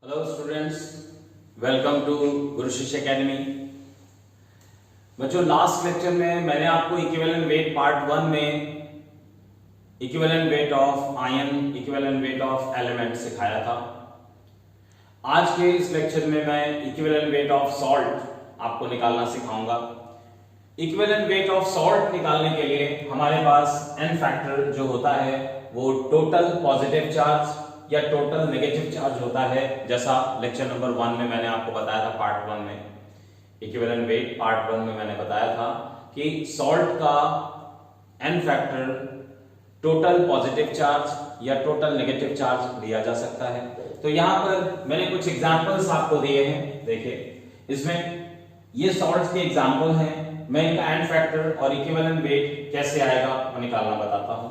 Hello students, welcome to गुरु शिष्य academy. बच्चों, last lecture में मैंने आपको इक्विवेलेंट वेट पार्ट 1 में equivalent weight of ion, equivalent weight of element सिखाया था। आज के इस लेक्चर में मैं इक्विवेलेंट वेट ऑफ सॉल्ट आपको निकालना सिखाऊंगा। इक्विवेलेंट वेट ऑफ सॉल्ट निकालने के लिए हमारे पास n फैक्टर जो होता है वो टोटल पॉजिटिव चार्ज या टोटल नेगेटिव चार्ज होता है, जैसा लेक्चर नंबर 1 में मैंने आपको बताया था। पार्ट 1 में इक्विवेलेंट वेट पार्ट 1 में मैंने बताया था कि सॉल्ट का n factor total positive charge या टोटल नेगेटिव चार्ज लिया जा सकता है। तो यहां पर मैंने कुछ एग्जांपल्स आपको दिए हैं। देखिए, इसमें ये सॉल्ट्स के एग्जांपल हैं। मैं इनका n फैक्टर और इक्विवेलेंट वेट कैसे आएगा वो निकालना बताता हूं।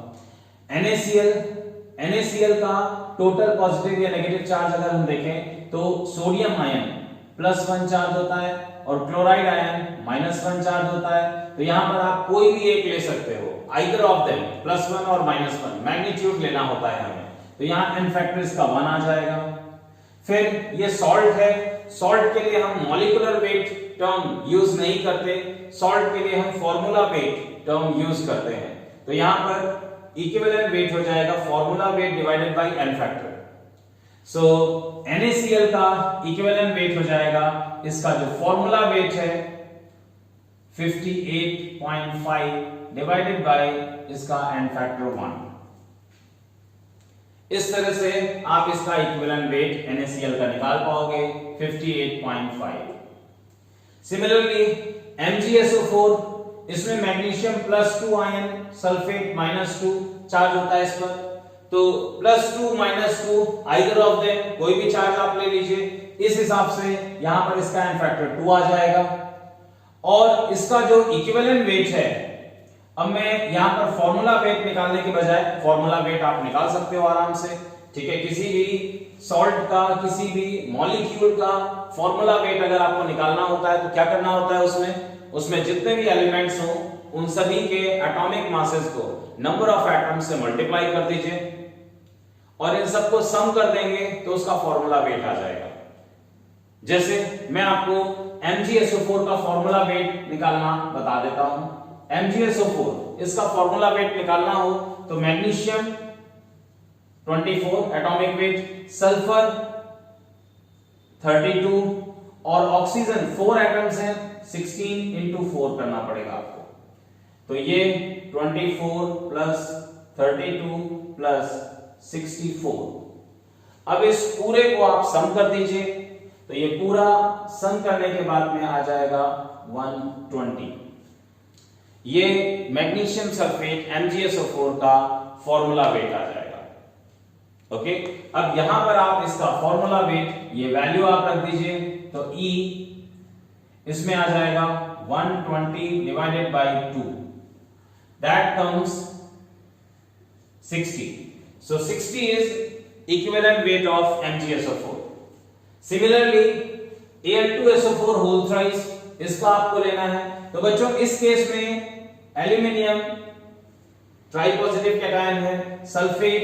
NaCl का टोटल पॉजिटिव या नेगेटिव चार्ज अगर हम देखें तो सोडियम आयन +1 चार्ज होता है और क्लोराइड आयन -1 चार्ज होता है। तो यहां पर आप कोई भी एक ले सकते हो, आइदर ऑफ देम, +1 और -1 मैग्नीट्यूड लेना होता है हमें। तो यहां n फैक्टर इसका 1 आ जाएगा। फिर ये सॉल्ट है। सॉल्ट के लिए हम मॉलिक्यूलर वेट टर्म यूज नहीं करते, सॉल्ट के लिए हम फॉर्मूला वेट टर्म यूज करते हैं। तो यहां पर इक्विवेलेंट वेट हो जाएगा formula weight divided bye n factor. सो NaCl का इक्विवेलेंट वेट हो जाएगा, इसका जो फॉर्मूला वेट है 58.5 डिवाइडेड बाय इसका n फैक्टर 1। इस तरह से आप इसका इक्विवेलेंट वेट NaCl का निकाल पाओगे 58.5। सिमिलरली MgSO4, इसमें मैग्नीशियम +2 आयन, सल्फेट -2 चार्ज होता है इस पर। तो +2 -2 आइदर ऑफ देम, कोई भी चार्ज आप ले लीजिए। इस हिसाब से यहां पर इसका n फैक्टर 2 आ जाएगा। और इसका जो इक्विवेलेंट वेट है, अब मैं यहां पर फॉर्मूला वेट निकालने के बजाय फॉर्मूला वेट आप निकाल सकते हो आराम से, ठीक है। किसी भी सॉल्ट का, किसी भी मॉलिक्यूल का फॉर्मूला वेट अगर आपको निकालना होता है तो क्या करना होता है, उसमें जितने भी एलिमेंट्स हो उन सभी के एटॉमिक मासेस को नंबर ऑफ एटम्स से मल्टीप्लाई कर दीजिए और इन सबको सम कर देंगे तो उसका फॉर्मूला वेट आ जाएगा। जैसे मैं आपको MgSO4 का फॉर्मूला वेट निकालना बता देता हूं। MgSO4 इसका फॉर्मूला वेट निकालना हो तो मैग्नीशियम 24 एटॉमिक वेट, सल्फर 32 और ऑक्सीजन 4 एटम्स हैं, 16 into 4 करना पड़ेगा आपको। तो ये 24 प्लस 32 प्लस 64। अब इस पूरे को आप सम कर दीजिए तो ये पूरा सम करने के बाद में आ जाएगा 120। ये मैग्नीशियम सल्फेट MgSO4 का फॉर्मूला वेट आ जाएगा। ओके, अब यहां पर आप इसका फॉर्मूला वेट, ये वैल्यू आप रख दीजिए तो E इसमें आ जाएगा 120 divided by 2, that comes 60। So 60 is equivalent weight of MgSO4. Similarly Al2SO4 whole thrice, इसका आपको लेना है। तो बच्चों, इस केस में एल्यूमिनियम ट्राइपॉजिटिव कैटायन है, सल्फेट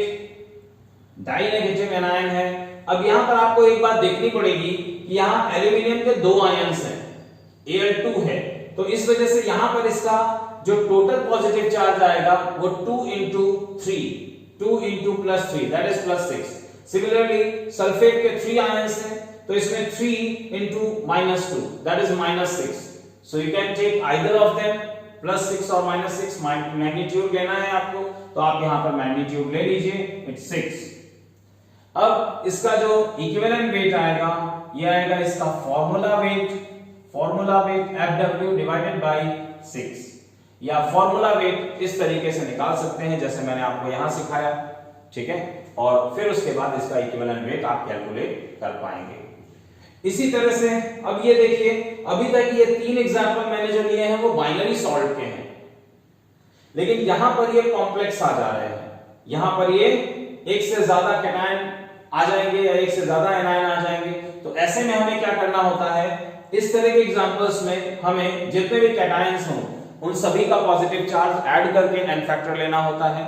डाई नेगेटिव एनायन है। अब यहां पर आपको एक बात देखनी पड़ेगी कि यहां एल्यूमिनियम के 2 आयंस हैं, Al2 है, तो इस वजह से यहां पर इसका जो टोटल पॉजिटिव चार्ज आएगा वो 2 into 3, 2 into +3 that is +6। Similarly sulphate के 3 आयंस हैं तो इसमें 3 into -2 that is -6। So you can take either of them, +6 और -6 मैग्नीट्यूड लेना है आपको, तो आप यहां पर मैग्नीट्यूड ले लीजिए, इट्स 6। अब इसका जो इक्विवेलेंट वेट आएगा ये आएगा इसका formula wait Fw divided by 6, या फॉर्मूला वेट इस तरीके से निकाल सकते हैं जैसे मैंने आपको यहां सिखाया, ठीक है। और फिर उसके बाद इसका इक्विवेलेंट वेट आप कैलकुलेट कर पाएंगे। इसी तरह से अब ये देखिए, अभी तक ये 3 एग्जांपल मैंने जो लिए हैं वो बाइनरी सॉल्ट के हैं, लेकिन यहां पर ये कॉम्प्लेक्स आ जा रहे हैं। यहां पर ये एक से ज्यादा कैटायन आ जाएंगे या एक से ज्यादा एनायन आ जाएंगे। तो ऐसे में हमें क्या करना होता है, इस तरह के एग्जांपल्स में हमें जितने भी कैटायंस हों उन सभी का पॉजिटिव चार्ज ऐड करके n फैक्टर लेना होता है,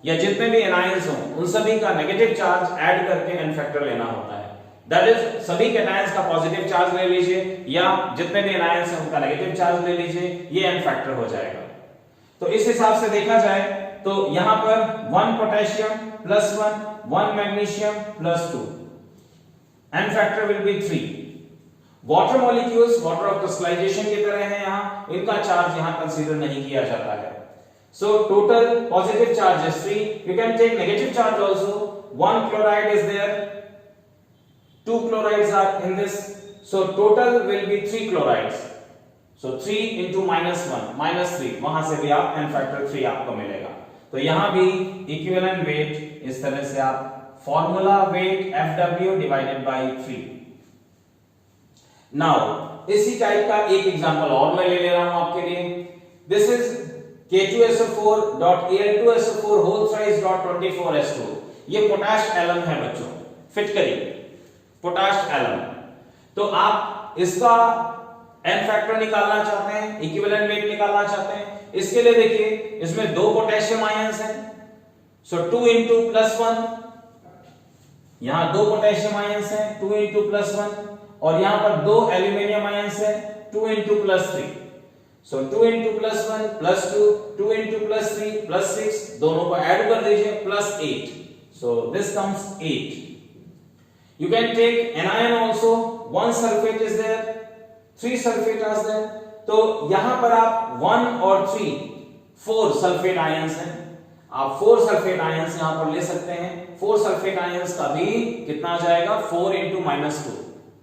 या जितने भी एनायंस हों उन सभी का नेगेटिव चार्ज ऐड करके n फैक्टर लेना होता है। दैट इज सभी कैटायंस का पॉजिटिव चार्ज ले लीजिए या जितने भी एनायंस हैं उनका नेगेटिव चार्ज ले लीजिए, ये n फैक्टर हो जाएगा। तो इस हिसाब से देखा जाए तो यहां पर 1 potassium plus 1 magnesium plus 2, n factor will be 3। Water molecules water of crystallisation की तरह हैं, यहां इनका चार्ज यहां कंसीडर नहीं किया जाता है। So total positive charge is 3। You can take negative charge also. 1 chloride is there, 2 chlorides are in this, so total will be 3 chlorides, so 3 into -3, वहां से भी आप n फैक्टर 3 आपको मिलेगा। तो यहां भी इक्विवेलेंट वेट इस तरह से आप formula wait FW divided by 3। Now इसी टाइप का एक एग्जांपल और मैं ले रहा हूं आपके लिए। दिस इज K2SO4.Al2SO4 ये पोटाश एलम है बच्चों, फिट करिए पोटाश एलम। तो आप इसका n फैक्टर निकालना चाहते हैं, इक्विवेलेंट वेट निकालना चाहते हैं, इसके लिए देखिए इसमें 2 पोटेशियम आयंस हैं, सो 2 into +1, यहां 2 पोटेशियम आयंस हैं 2 into +1, और यहां पर 2 एल्यूमिनियम आयंस हैं 2 into +3, सो 2 into +1 +2 2 into +3 +6, दोनों को ऐड कर दीजिए +8, so this comes 8. You can take anion also, 1 sulfate is there, 3 sulfate is there, तो यहां पर आप 1 और 3 4 सल्फेट आयंस हैं, आप 4 सल्फेट आयंस यहां पर ले सकते हैं। 4 सल्फेट आयंस का भी कितना आ जाएगा 4 into -2,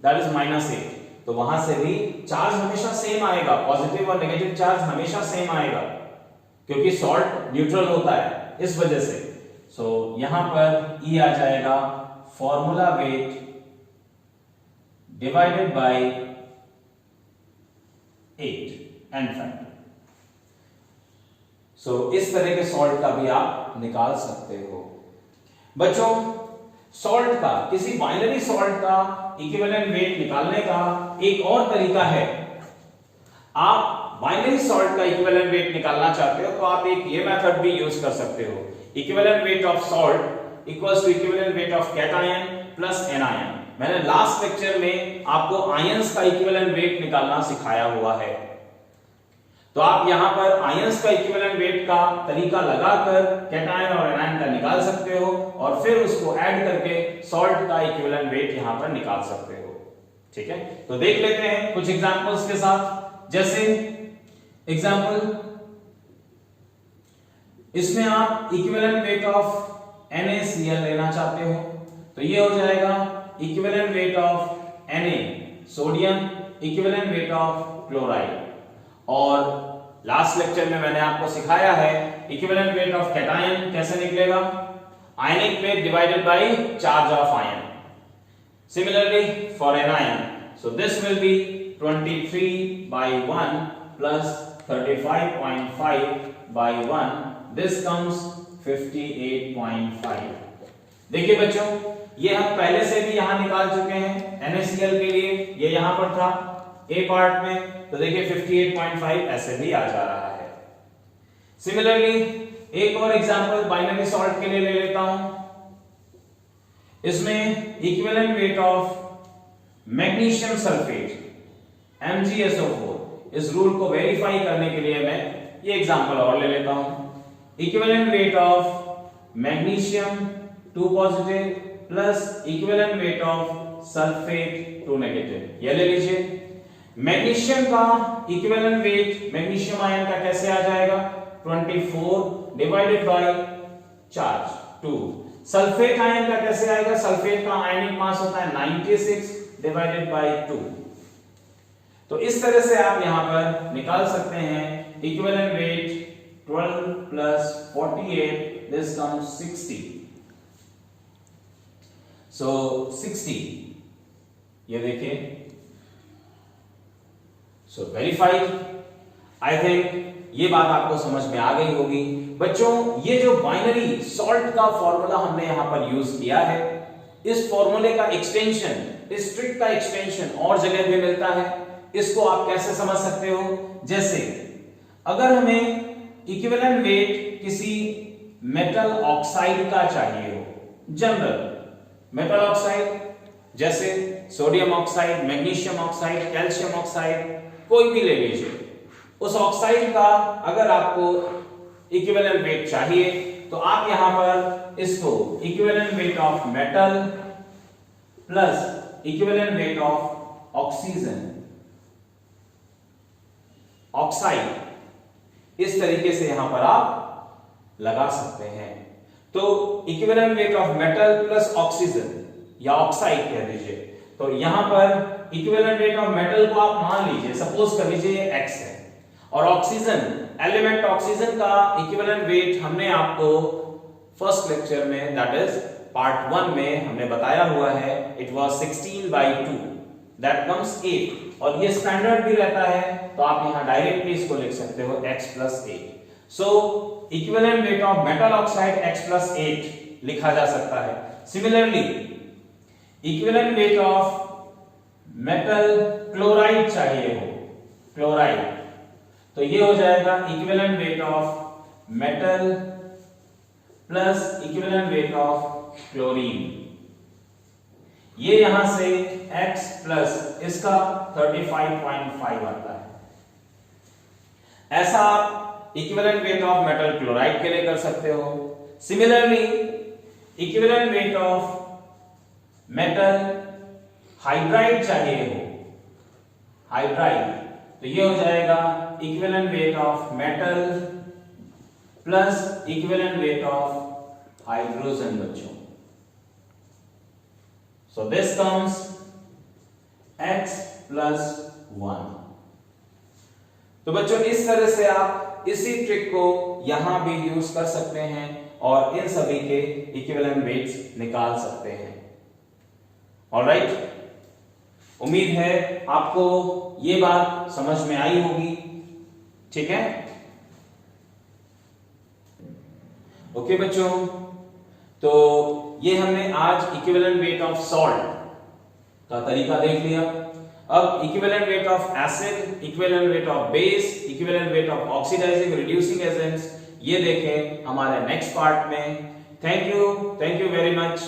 दैट इज -8। तो वहां से भी चार्ज हमेशा सेम आएगा, पॉजिटिव और नेगेटिव चार्ज हमेशा सेम आएगा क्योंकि सॉल्ट न्यूट्रल होता है इस वजह से। सो यहां पर E आ जाएगा formula weight divided by 8 n factor. So इस तरह के सॉल्ट का भी आप निकाल सकते हो। बच्चों सॉल्ट का, किसी बाइनरी सॉल्ट का इक्विवेलेंट वेट निकालने का एक और तरीका है। आप बाइनरी सॉल्ट का इक्विवेलेंट वेट निकालना चाहते हो तो आप एक ये मेथड भी यूज कर सकते हो। Equivalent weight of salt equals to equivalent weight of cation plus anion. मैंने लास्ट लेक्चर में आपको आयंस का इक्विवेलेंट वेट निकालना सिखाया हुआ है, तो आप यहां पर आयंस का इक्विवेलेंट वेट का तरीका लगाकर कैटायन और एनायन का निकाल सकते हो और फिर उसको ऐड करके सॉल्ट का इक्विवेलेंट वेट यहां पर निकाल सकते हो। ठीक है, तो देख लेते हैं कुछ एग्जांपल्स के साथ। जैसे एग्जांपल, इसमें आप इक्विवेलेंट वेट ऑफ NaCl लेना चाहते हो तो ये हो जाएगा equivalent weight of Na sodium, equivalent weight of chloride. और लास्ट लेक्चर में मैंने आपको सिखाया है इक्विवेलेंट वेट ऑफ कैटायन कैसे निकलेगा, ionic weight divided by charge of ion. Similarly for anion, so this will be 23/1 plus 35.5/1, this comes 58.5। देखिए बच्चों ये हम पहले से भी यहां निकाल चुके हैं NaCl के लिए, ये यहां पर था A पार्ट में, तो देखिए 58.5 ऐसे भी आ जा रहा है। सिमिलरली एक और एग्जांपल बाइनरी सॉल्ट के लिए ले लेता हूं। इसमें equivalent weight of magnesium sulphate MgSO4, इस रूल को वेरीफाई करने के लिए मैं ये एग्जांपल और ले लेता हूं। Equivalent weight of magnesium 2 positive plus equivalent weight of sulphate 2 negative, ये ले लीजिए। मैग्नीशियम का इक्विवेलेंट वेट मैग्नीशियम आयन का कैसे आ जाएगा 24 divided by charge 2। Sulphate ion का कैसे आएगा, सल्फेट का आयनिक मास होता है 96 डिवाइडेड बाय 2। तो इस तरह से आप यहां पर निकाल सकते हैं equivalent weight 12 plus 48, this comes 60, so 60, ये देखिए, so verified। I think ये बात आपको समझ में आ गई होगी। बच्चों ये जो बाइनरी सॉल्ट का फॉर्मूला हमने यहां पर यूज किया है, इस फॉर्मूले का एक्सटेंशन, इस ट्रिक का एक्सटेंशन और जगह पे मिलता है। इसको आप कैसे समझ सकते हो, जैसे अगर हमें इक्विवेलेंट वेट किसी मेटल ऑक्साइड का चाहिए हो, जनरल मेटल ऑक्साइड जैसे sodium oxide, magnesium oxide, calcium oxide, कोई भी ले लीजिए। उस ऑक्साइड का अगर आपको इक्विवेलेंट वेट चाहिए तो आप यहां पर इसको equivalent weight of metal plus equivalent weight of oxygen, oxide, इस तरीके से यहां पर आप लगा सकते हैं। तो equivalent weight of metal plus oxygen या ऑक्साइड कह दीजिए। तो यहां पर इक्विवेलेंट वेट ऑफ मेटल को आप मान लीजिए, सपोज कर लीजिए ये x है, और ऑक्सीजन, एलिमेंट ऑक्सीजन का इक्विवेलेंट वेट हमने आपको फर्स्ट लेक्चर में, दैट इज पार्ट 1 में हमने बताया हुआ है, इट वाज 16/2, दैट कम्स 8, और ये स्टैंडर्ड भी रहता है तो आप यहां डायरेक्टली इसको लिख सकते हो x + 8। So equivalent weight of metal oxide x + 8 लिखा जा सकता है। Similarly equivalent weight of metal chloride चाहिए हो, क्लोराइड, तो ये हो जाएगा equivalent weight of metal plus equivalent weight of chlorine. ये यहां से x प्लस इसका 35.5 आता है। ऐसा आप equivalent weight of metal chloride के लिए कर सकते हो। Similarly equivalent weight of metal hydride चाहिए हो, हाइड्राइड, तो ये हो जाएगा equivalent weight of metal plus equivalent weight of hydrogen बच्चों। So this comes x + 1। तो बच्चों इस तरह से आप इसी ट्रिक को यहां भी यूज कर सकते हैं और इन सभी के इक्विवेलेंट वेट्स निकाल सकते हैं। ऑलराइट, उम्मीद है आपको ये बात समझ में आई होगी। ठीक है, ओके बच्चों, तो ये हमने आज इक्विवेलेंट वेट ऑफ सॉल्ट का तरीका देख लिया। अब equivalent weight of acid, equivalent weight of base, equivalent weight of oxidising reducing agents, ये देखें हमारे नेक्स्ट पार्ट में। Thank you very much.